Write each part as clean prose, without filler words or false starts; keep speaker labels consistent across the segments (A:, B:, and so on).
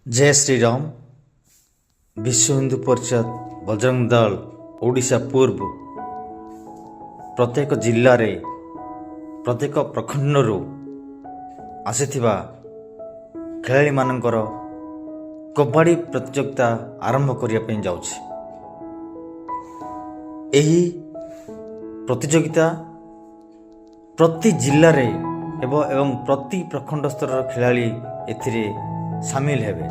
A: जय श्री राम। विश्व हिंदू परिषद बजरंग दल ओडिशा पूर्व प्रत्येक जिल्ला रे प्रत्येक प्रखंड आसीथिबा खेलाड़ी मानकर कबड्डी प्रतियोगिता आरंभ करिया पे जाउछि। एही प्रतियोगिता प्रति जिल्ला रे एवं प्रति प्रखंड स्तर खेलाड़ी एथिरे सामिल हेबे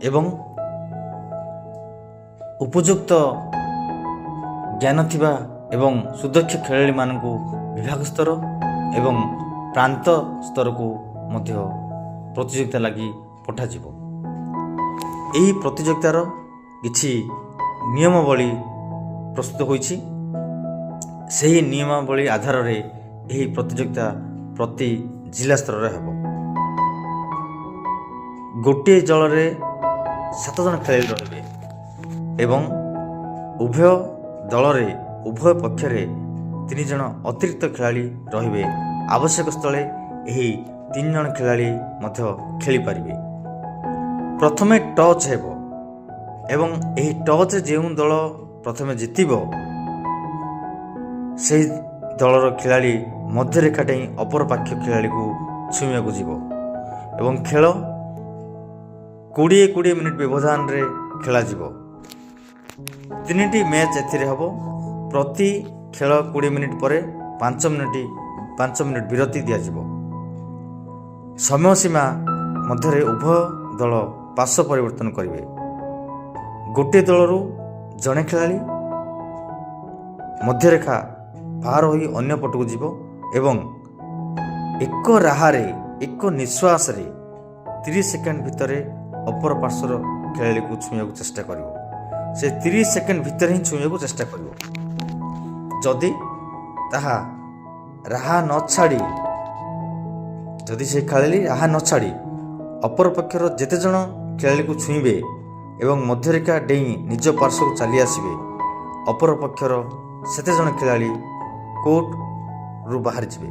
A: एवं उपयुक्त ज्ञान थिबा एवं सुदक्ष खेलाड़ी मानकु विभाग स्तर एवं प्रांत स्तर को मध्य प्रतियोगिता लगी पठाजिब। एही प्रतियोगितार किछि नियमावली प्रस्तुत होइछि। ସେହି नियमावली आधार रे एही प्रतियोगिता प्रति जिला स्तर रे हेबो। गोटे दल रे 7 जन खेलाड़ी रहिबे एवं उभय दल रे उभय पक्ष रे 3 जन अतिरिक्त खेलाड़ी रहिबे। आवश्यक स्थले एही 3 जन खेलाड़ी मध्य खेली पारिबे। प्रथमे टच हेबो एवं एही टच जेउ दल प्रथमे जितिबो ସେହି ଦଳର ଖେଳାଳି ମଧ୍ୟରେଖା ଡେଇଁ ଅପର ପାଖ ଖେଳାଳିକୁ ଛୁଇଁବାକୁ ଯିବ ଏବଂ ଖେଳ 20 ମିନିଟ୍ ବ୍ୟବଧାନରେ ଖେଳାଯିବ। 3ଟି ମ୍ୟାଚ୍ ଏଥିରେ ହେବ। ପ୍ରତି ଖେଳ 20 ମିନିଟ୍ ପରେ 5 ମିନିଟ୍ ବିରତି ଦିଆଯିବ। ସମୟସୀମା ମଧ୍ୟରେ ଉଭୟ ଦଳ ପାଶ ପରିବର୍ତ୍ତନ କରିବେ। ଗୋଟିଏ ଦଳରୁ ଜଣେ ଖେଳାଳି ମଧ୍ୟରେଖା ପାର ହୋଇ ଅନ୍ୟ ପଟକୁ ଯିବ ଏବଂ ଏକ ରାହାରେ ଏକ ନିଶ୍ୱାସରେ 30 ସେକେଣ୍ଡ ଭିତରେ ଅପର ପାର୍ଶ୍ୱର ଖେଳାଳିକୁ ଛୁଇଁବାକୁ ଚେଷ୍ଟା କରିବ। ସେ 30 ସେକେଣ୍ଡ ଭିତରେ ହିଁ ଛୁଇଁବାକୁ ଚେଷ୍ଟା କରିବ। ଯଦି ତାହା ରାହା ନ ଛାଡ଼ି ଯଦି ସେ ଖେଳାଳି ରାହା ନ ଛାଡ଼ି ଅପର ପକ୍ଷର ଯେତେ ଜଣ ଖେଳାଳିକୁ ଛୁଇଁବେ ଏବଂ ମଧ୍ୟରେଖା ଡେଇଁ ନିଜ ପାର୍ଶ୍ୱକୁ ଚାଲି ଆସିବେ ଅପର ପକ୍ଷର ସେତେ ଜଣ ଖେଳାଳି କୋର୍ଟରୁ ବାହାରିଯିବେ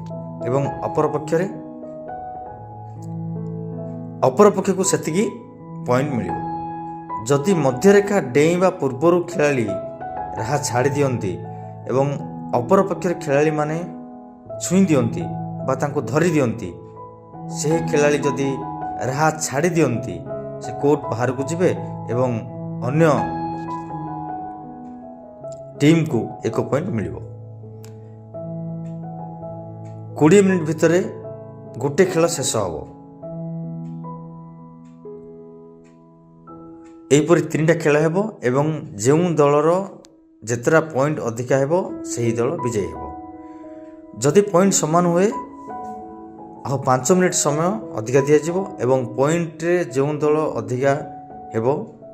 A: ଏବଂ ଅପର ପକ୍ଷକୁ ସେତିକି ପଏଣ୍ଟ ମିଳିବ। ଯଦି ମଧ୍ୟରେଖା ଡେଇଁବା ପୂର୍ବରୁ ଖେଳାଳି ରାହା ଛାଡ଼ି ଦିଅନ୍ତି ଏବଂ ଅପର ପକ୍ଷରେ ଖେଳାଳିମାନେ ଛୁଇଁ ଦିଅନ୍ତି ବା ତାଙ୍କୁ ଧରି ଦିଅନ୍ତି, ସେହି ଖେଳାଳି ଯଦି ରାହା ଛାଡ଼ି ଦିଅନ୍ତି ସେ କୋର୍ଟ ବାହାରକୁ ଯିବେ ଏବଂ ଅନ୍ୟ ଟିମ୍କୁ 1 ପଏଣ୍ଟ ମିଳିବ। 20 ମିନିଟ୍ ଭିତରେ ଗୋଟେ ଖେଳ ଶେଷ ହେବ। ଏହିପରି 3ଟା ଖେଳ ହେବ ଏବଂ ଯେଉଁ ଦଳର ଯେତେଟା ପଏଣ୍ଟ ଅଧିକା ହେବ ସେହି ଦଳ ବିଜୟୀ ହେବ। ଯଦି ପଏଣ୍ଟ ସମାନ ହୁଏ ଆଉ 5 ମିନିଟ୍ ସମୟ ଅଧିକା ଦିଆଯିବ ଏବଂ ପଏଣ୍ଟରେ ଯେଉଁ ଦଳ ଅଧିକା ହେବ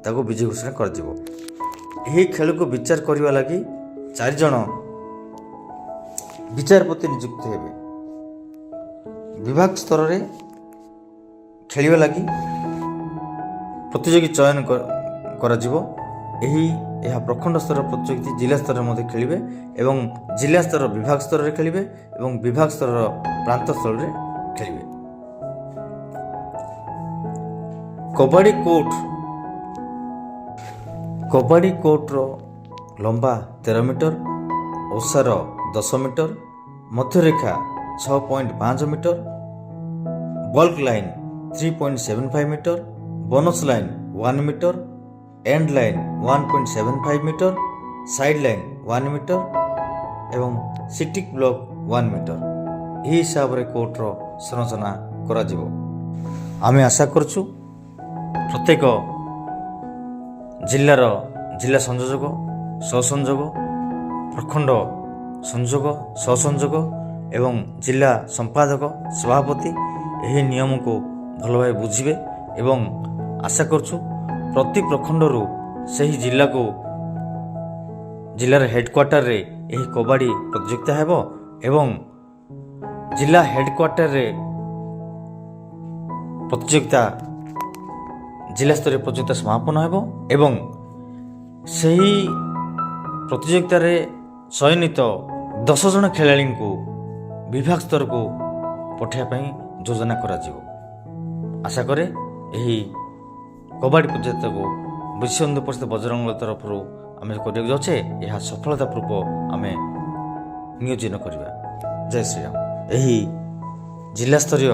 A: ତାକୁ ବିଜୟୀ ଘୋଷଣା କରାଯିବ। ଏହି ଖେଳକୁ ବିଚାର କରିବା ଲାଗି 4 ଜଣ ବିଚାରପତି ନିଯୁକ୍ତ ହେବେ। ବିଭାଗ ସ୍ତରରେ ଖେଳିବା ଲାଗି ପ୍ରତିଯୋଗୀ ଚୟନ କରାଯିବ। ଏହା ପ୍ରଖଣ୍ଡ ସ୍ତର ପ୍ରତିଯୋଗୀ ଜିଲ୍ଲା ସ୍ତରରେ ମଧ୍ୟ ଖେଳିବେ ଏବଂ ଜିଲ୍ଲା ସ୍ତର ବିଭାଗ ସ୍ତରରେ ଖେଳିବେ ଏବଂ ବିଭାଗ ସ୍ତରର ପ୍ରାନ୍ତ ସ୍ତରରେ ଖେଳିବେ। କବାଡ଼ି କୋର୍ଟର ଲମ୍ବା 13 ମିଟର, ଓସାର 10 ମିଟର, ମଧ୍ୟରେଖା 6.5 metre, baulk line 3.75 metre, bonus line 1 metre, end line 1.75 metre, side line 1 metre ଏବଂ ସିଟିଂ ବ୍ଲକ୍ 1 ମିଟର। ଏହି ହିସାବରେ କୋର୍ଟର ସଂରଚନା କରାଯିବ। ଆମେ ଆଶା କରୁଛୁ ପ୍ରତ୍ୟେକ ଜିଲ୍ଲା ସଂଯୋଜକ, ସହସଂଯୋଗ, ପ୍ରଖଣ୍ଡ ସଂଯୋଗ, ସହସଂଯୋଗ ଏବଂ ଜିଲ୍ଲା ସମ୍ପାଦକ, ସଭାପତି ଏହି ନିୟମକୁ ଭଲ ଭାବେ ବୁଝିବେ ଏବଂ ଆଶା କରୁଛୁ ପ୍ରତି ପ୍ରଖଣ୍ଡରୁ ସେହି ଜିଲ୍ଲାର ହେଡ଼କ୍ୱାର୍ଟରରେ ଏହି କବାଡ଼ି ପ୍ରତିଯୋଗିତା ହେବ ଏବଂ ଜିଲ୍ଲା ହେଡ଼କ୍ୱାର୍ଟରରେ ଜିଲ୍ଲା ସ୍ତରୀୟ ପ୍ରତିଯୋଗିତା ସମାପନ ହେବ ଏବଂ ସେହି ପ୍ରତିଯୋଗିତାରେ ଚୟନିତ 10 ଜଣ ଖେଳାଳିଙ୍କୁ ବିଭାଗ ସ୍ତରକୁ ପଠାଇବା ପାଇଁ ଯୋଜନା କରାଯିବ। ଆଶା କରେ ଏହି କବାଡ଼ି ପ୍ରତିଯୋଗିତାକୁ ବିଶ୍ୱ ହିନ୍ଦୁ ପରିଷଦ ବଜରଙ୍ଗ ତରଫରୁ ଆମେ କରିବାକୁ ଯାଉଛେ, ଏହା ସଫଳତା ପୂର୍ବ ଆମେ ନିୟୋଜନ କରିବା। ଜୟ ଶ୍ରୀରାମ। ଏହି ଜିଲ୍ଲାସ୍ତରୀୟ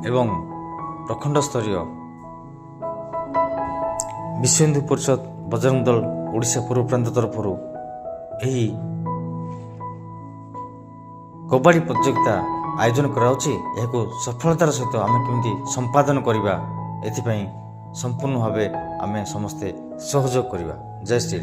A: ଏବଂ ପ୍ରଖଣ୍ଡ ସ୍ତରୀୟ ବିଶ୍ୱ ହିନ୍ଦୁ ପରିଷଦ ବଜରଙ୍ଗ ଦଳ ଓଡ଼ିଶା ପୂର୍ବ ପ୍ରାନ୍ତ ତରଫରୁ ଏହି କବାଡ଼ି ପ୍ରତିଯୋଗିତା ଆୟୋଜନ କରାଯାଉଛି। ଏହାକୁ ସଫଳତାର ସହିତ ଆମେ କେମିତି ସମ୍ପାଦନ କରିବା, ଏଥିପାଇଁ ସମ୍ପୂର୍ଣ୍ଣ ଭାବେ ଆମେ ସମସ୍ତେ ସହଯୋଗ କରିବା। ଜୟ ଶ୍ରୀରାମ।